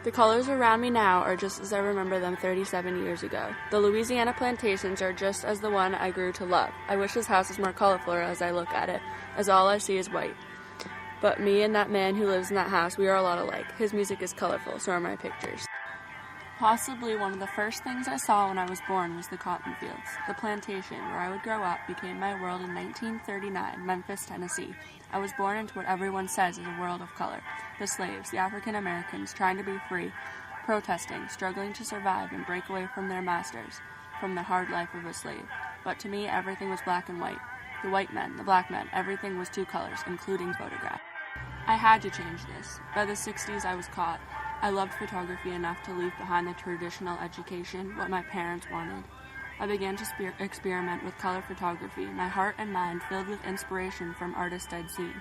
The colors around me now are just as I remember them 37 years ago. The Louisiana plantations are just as the one I grew to love. I wish this house was more colorful as I look at it, as all I see is white. But me and that man who lives in that house, we are a lot alike. His music is colorful, so are my pictures. Possibly one of the first things I saw when I was born was the cotton fields. The plantation where I would grow up became my world in 1939, Memphis, Tennessee. I was born into what everyone says is a world of color. The slaves, the African Americans, trying to be free, protesting, struggling to survive and break away from their masters, from the hard life of a slave. But to me, everything was black and white. The white men, the black men, everything was two colors, including photograph. I had to change this. By the 60s, I was caught. I loved photography enough to leave behind the traditional education, what my parents wanted. I began to experiment with color photography, my heart and mind filled with inspiration from artists I'd seen.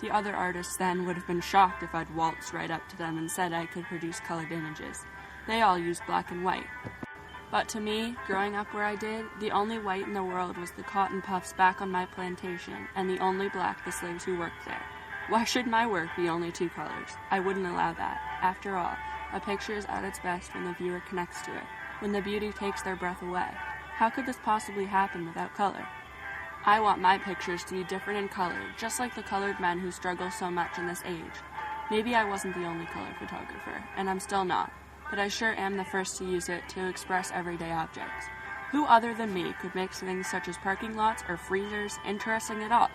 The other artists then would have been shocked if I'd waltzed right up to them and said I could produce colored images. They all used black and white. But to me, growing up where I did, the only white in the world was the cotton puffs back on my plantation, and the only black the slaves who worked there. Why should my work be only two colors? I wouldn't allow that. After all, a picture is at its best when the viewer connects to it, when the beauty takes their breath away. How could this possibly happen without color? I want my pictures to be different in color, just like the colored men who struggle so much in this age. Maybe I wasn't the only color photographer, and I'm still not, but I sure am the first to use it to express everyday objects. Who other than me could make things such as parking lots or freezers interesting at all?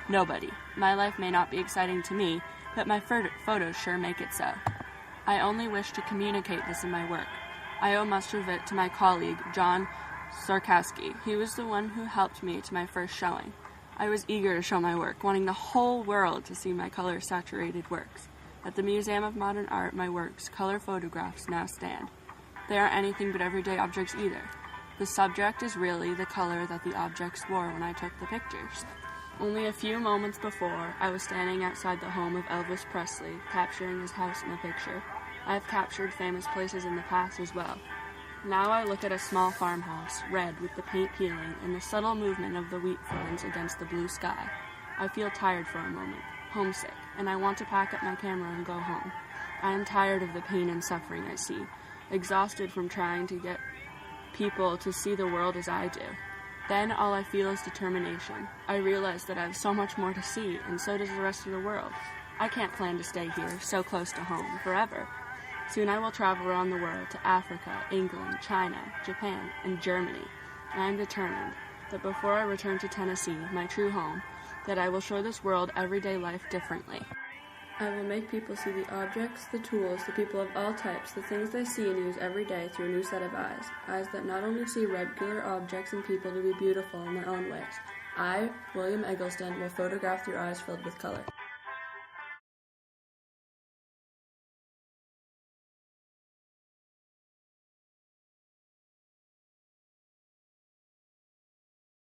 Nobody. My life may not be exciting to me, but my photos sure make it so. I only wish to communicate this in my work. I owe much of it to my colleague, John Sarkowski. He was the one who helped me to my first showing. I was eager to show my work, wanting the whole world to see my color-saturated works. At the Museum of Modern Art, my works, color photographs, now stand. They aren't anything but everyday objects either. The subject is really the color that the objects wore when I took the pictures. Only a few moments before, I was standing outside the home of Elvis Presley, capturing his house in a picture. I have captured famous places in the past as well. Now I look at a small farmhouse, red with the paint peeling and the subtle movement of the wheat fields against the blue sky. I feel tired for a moment, homesick, and I want to pack up my camera and go home. I am tired of the pain and suffering I see, exhausted from trying to get people to see the world as I do. Then all I feel is determination. I realize that I have so much more to see, and so does the rest of the world. I can't plan to stay here, so close to home, forever. Soon I will travel around the world to Africa, England, China, Japan, and Germany. And I am determined that before I return to Tennessee, my true home, that I will show this world everyday life differently. I will make people see the objects, the tools, the people of all types, the things they see and use every day through a new set of eyes. Eyes that not only see regular objects and people to be beautiful in their own ways. I, William Eggleston, will photograph through eyes filled with color.